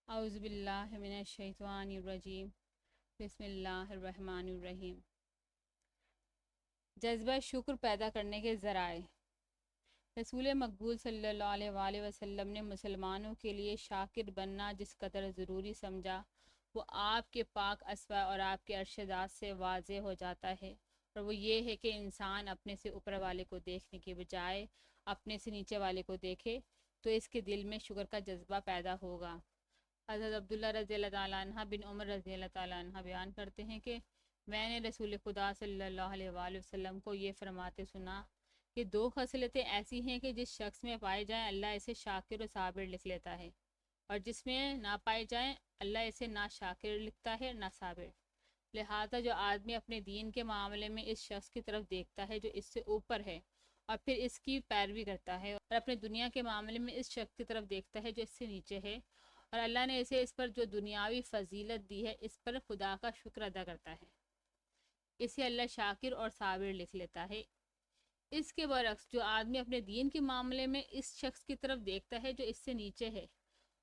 اعوذ باللہ من الشیطان الرجیم بسم اللہ الرحمن الرحیم۔ جذبہ شکر پیدا کرنے کے ذرائع۔ رسول مقبول صلی اللہ علیہ وآلہ وسلم نے مسلمانوں کے لیے شاکر بننا جس قدر ضروری سمجھا وہ آپ کے پاک اسما اور آپ کے ارشادات سے واضح ہو جاتا ہے، اور وہ یہ ہے کہ انسان اپنے سے اوپر والے کو دیکھنے کے بجائے اپنے سے نیچے والے کو دیکھے تو اس کے دل میں شکر کا جذبہ پیدا ہوگا۔ حضرت عبداللہ رضی اللہ تعالیٰ عنہ بن عمر رضی اللہ تعالیٰ عنہ بیان کرتے ہیں کہ میں نے رسول خدا صلی اللہ علیہ وآلہ وسلم کو یہ فرماتے سنا کہ دو خصلتیں ایسی ہیں کہ جس شخص میں پائے جائیں اللہ اسے شاکر و صابر لکھ لیتا ہے، اور جس میں نہ پائے جائیں اللہ اسے نہ شاکر لکھتا ہے نہ صابر۔ لہذا جو آدمی اپنے دین کے معاملے میں اس شخص کی طرف دیکھتا ہے جو اس سے اوپر ہے اور پھر اس کی پیروی کرتا ہے، اور اپنے دنیا کے معاملے میں اس شخص کی طرف دیکھتا ہے جو اس سے نیچے ہے اور اللہ نے اسے اس پر جو دنیاوی فضیلت دی ہے اس پر خدا کا شکر ادا کرتا ہے، اسے اللہ شاکر اور صابر لکھ لیتا ہے۔ اس کے برعکس جو آدمی اپنے دین کے معاملے میں اس شخص کی طرف دیکھتا ہے جو اس سے نیچے ہے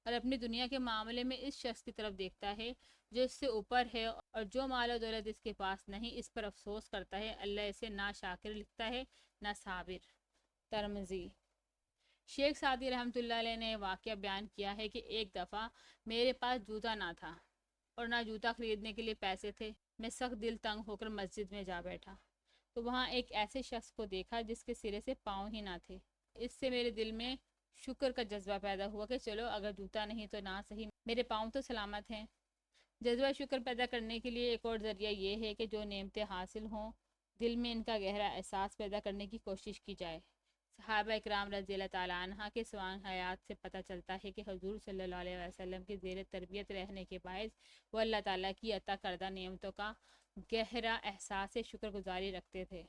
اور اپنی دنیا کے معاملے میں اس شخص کی طرف دیکھتا ہے جو اس سے اوپر ہے اور جو مال و دولت اس کے پاس نہیں، اس پر افسوس کرتا ہے، اللہ اسے نہ شاکر لکھتا ہے نہ صابر۔ ترمذی۔ شیخ سعدی رحمۃ اللہ علیہ نے واقعہ بیان کیا ہے کہ ایک دفعہ میرے پاس جوتا نہ تھا اور نہ جوتا خریدنے کے لیے پیسے تھے۔ میں سخت دل تنگ ہو کر مسجد میں جا بیٹھا تو وہاں ایک ایسے شخص کو دیکھا جس کے سرے سے پاؤں ہی نہ تھے۔ اس سے میرے دل میں شکر کا جذبہ پیدا ہوا کہ چلو اگر جوتا نہیں تو نہ صحیح میرے پاؤں تو سلامت ہیں۔ جذبہ شکر پیدا کرنے کے لیے ایک اور ذریعہ یہ ہے کہ جو نعمتیں حاصل ہوں دل میں ان کا گہرا احساس پیدا کرنے کی کوشش کی جائے۔ صحابہ اکرام رضی اللہ تعالیٰ عنہ کے سوانح حیات سے پتہ چلتا ہے کہ حضور صلی اللہ علیہ وسلم کے زیر تربیت رہنے کے باعث وہ اللہ تعالیٰ کی عطا کردہ نعمتوں کا گہرا احساس شکر گزاری رکھتے تھے۔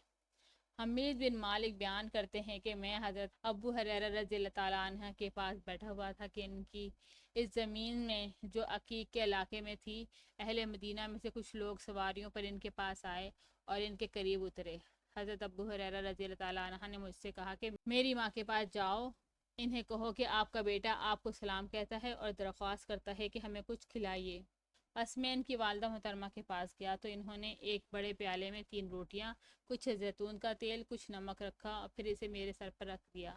حمید بن مالک بیان کرتے ہیں کہ میں حضرت ابو ہریرہ رضی اللہ تعالیٰ عنہ کے پاس بیٹھا ہوا تھا کہ ان کی اس زمین میں جو عقیق کے علاقے میں تھی، اہل مدینہ میں سے کچھ لوگ سواریوں پر ان کے پاس آئے اور ان کے قریب اترے۔ حضرت ابو ہریرہ رضی اللہ تعالیٰ عنہ نے مجھ سے کہا کہ میری ماں کے پاس جاؤ، انہیں کہو کہ آپ کا بیٹا آپ کو سلام کہتا ہے اور درخواست کرتا ہے کہ ہمیں کچھ کھلائیے۔ بس میں ان کی والدہ محترمہ کے پاس گیا تو انہوں نے ایک بڑے پیالے میں 3 روٹیاں، کچھ زیتون کا تیل، کچھ نمک رکھا اور پھر اسے میرے سر پر رکھ دیا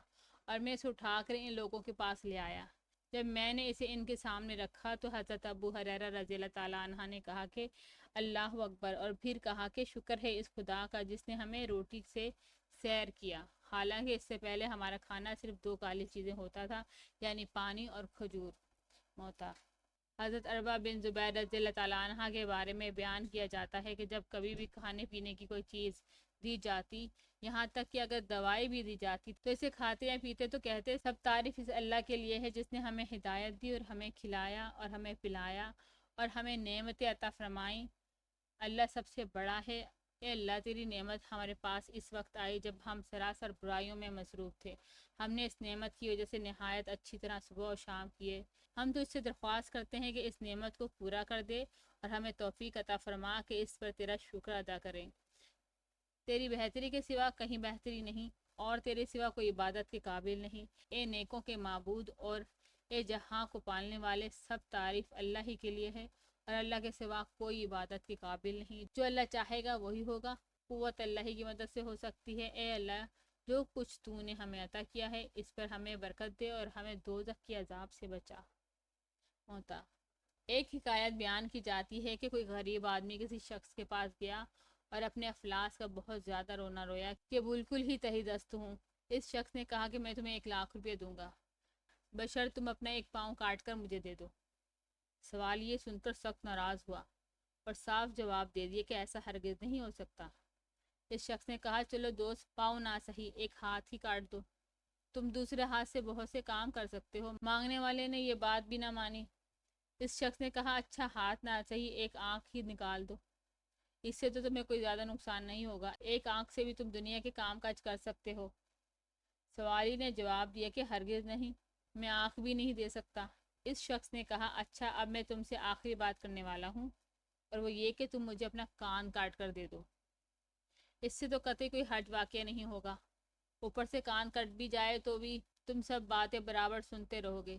اور میں اسے اٹھا کر ان لوگوں کے پاس لے آیا۔ جب میں نے اسے ان کے سامنے رکھا تو حضرت ابو ہریرہ رضی اللہ تعالیٰ عنہ نے کہا کہ اللہ اکبر، اور پھر کہا کہ شکر ہے اس خدا کا جس نے ہمیں روٹی سے سیر کیا، حالانکہ اس سے پہلے ہمارا کھانا صرف 2 کالی چیزیں ہوتا تھا، یعنی پانی اور کھجور۔ موتا۔ حضرت عروہ بن زبیر رضی اللہ تعالیٰ عنہ کے بارے میں بیان کیا جاتا ہے کہ جب کبھی بھی کھانے پینے کی کوئی چیز دی جاتی، یہاں تک کہ اگر دوائی بھی دی جاتی، تو اسے کھاتے یا پیتے تو کہتے سب تعریف اس اللہ کے لیے ہے جس نے ہمیں ہدایت دی اور ہمیں کھلایا اور ہمیں پلایا اور ہمیں نعمتیں عطا فرمائیں۔ اللہ سب سے بڑا ہے۔ اے اللہ تیری نعمت ہمارے پاس اس وقت آئی جب ہم سراسر برائیوں میں مصروف تھے، ہم نے اس نعمت کی وجہ سے نہایت اچھی طرح صبح و شام کیے۔ ہم تو اس سے درخواست کرتے ہیں کہ اس نعمت کو پورا کر دے اور ہمیں توفیق عطا فرما کہ اس پر تیرا شکر ادا کریں۔ تیری بہتری کے سوا کہیں بہتری نہیں اور تیرے سوا کوئی عبادت کے قابل نہیں۔ اے نیکوں کے معبود اور اے جہاں کو پالنے والے، سب تعریف اللہ ہی کے لیے ہے اور اللہ کے سوا کوئی عبادت کے قابل نہیں۔ جو اللہ چاہے گا وہی ہوگا، قوت اللہ ہی کی مدد سے ہو سکتی ہے۔ اے اللہ، جو کچھ تو نے ہمیں عطا کیا ہے اس پر ہمیں برکت دے اور ہمیں دوزخ کے عذاب سے بچا۔ ہوتا۔ ایک حکایت بیان کی جاتی ہے کہ کوئی غریب آدمی کسی شخص کے پاس گیا اور اپنے افلاس کا بہت زیادہ رونا رویا کہ بالکل ہی تہی دست ہوں۔ اس شخص نے کہا کہ میں تمہیں 1,00,000 روپے دوں گا بشرط تم اپنا ایک پاؤں کاٹ کر مجھے دے دو۔ سوال یہ سن کر سخت ناراض ہوا اور صاف جواب دے دیا کہ ایسا ہرگز نہیں ہو سکتا۔ اس شخص نے کہا چلو دوست، پاؤں نہ صحیح ایک ہاتھ ہی کاٹ دو، تم دوسرے ہاتھ سے بہت سے کام کر سکتے ہو۔ مانگنے والے نے یہ بات بھی نہ مانی۔ اس شخص نے کہا اچھا ہاتھ نہ صحیح ایک آنکھ ہی نکال دو، اس سے تو تمہیں کوئی زیادہ نقصان نہیں ہوگا، ایک آنکھ سے بھی تم دنیا کے کام کاج کر سکتے ہو۔ سوالی نے جواب دیا کہ ہرگز نہیں، میں آنکھ بھی نہیں دے سکتا۔ اس شخص نے کہا اچھا اب میں تم سے آخری بات کرنے والا ہوں، اور وہ یہ کہ تم مجھے اپنا کان کاٹ کر دے دو، اس سے تو قطعی کوئی حرج واقع نہیں ہوگا، اوپر سے کان کٹ بھی جائے تو بھی تم سب باتیں برابر سنتے رہو گے۔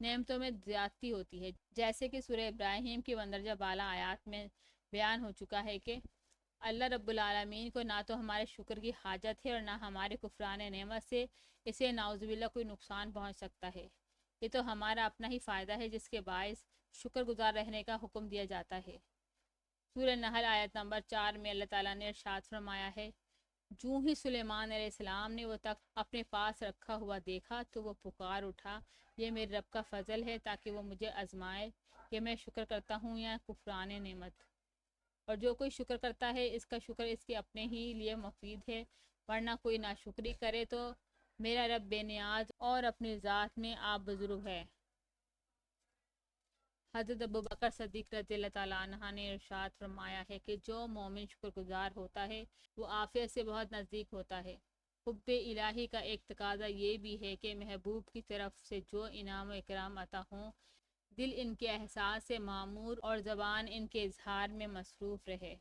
نعمتوں میں زیادتی ہوتی ہے، جیسے کہ سورہ ابراہیم کی مندرجہ بالا آیات میں بیان ہو چکا ہے کہ اللہ رب العالمین کو نہ تو ہمارے شکر کی حاجت ہے اور نہ ہمارے کفران نعمت سے اسے نعوذ باللہ کوئی نقصان پہنچ سکتا ہے۔ یہ تو ہمارا اپنا ہی فائدہ ہے جس کے باعث شکر گزار رہنے کا حکم دیا جاتا ہے۔ سورہ نحل آیت نمبر 4 میں اللہ تعالیٰ نے ارشاد فرمایا ہے، جو ہی سلیمان علیہ السلام نے وہ تخت اپنے پاس رکھا ہوا دیکھا تو وہ پکار اٹھا، یہ میرے رب کا فضل ہے تاکہ وہ مجھے آزمائے کہ میں شکر کرتا ہوں یا کفران نعمت۔ اور جو کوئی شکر کرتا ہے اس کا شکر اس کے اپنے ہی لیے مفید ہے، ورنہ کوئی ناشکری کرے تو میرا رب بے نیاز اور اپنی ذات میں آپ بزرگ ہے۔ حضرت ابوبکر صدیق رضی اللہ تعالیٰ عنہ نے ارشاد فرمایا ہے کہ جو مومن شکر گزار ہوتا ہے وہ عافیت سے بہت نزدیک ہوتا ہے۔ حب الہی کا ایک تقاضا یہ بھی ہے کہ محبوب کی طرف سے جو انعام و اکرام عطا ہوں، دل ان کے احساس سے معمور اور زبان ان کے اظہار میں مصروف رہے۔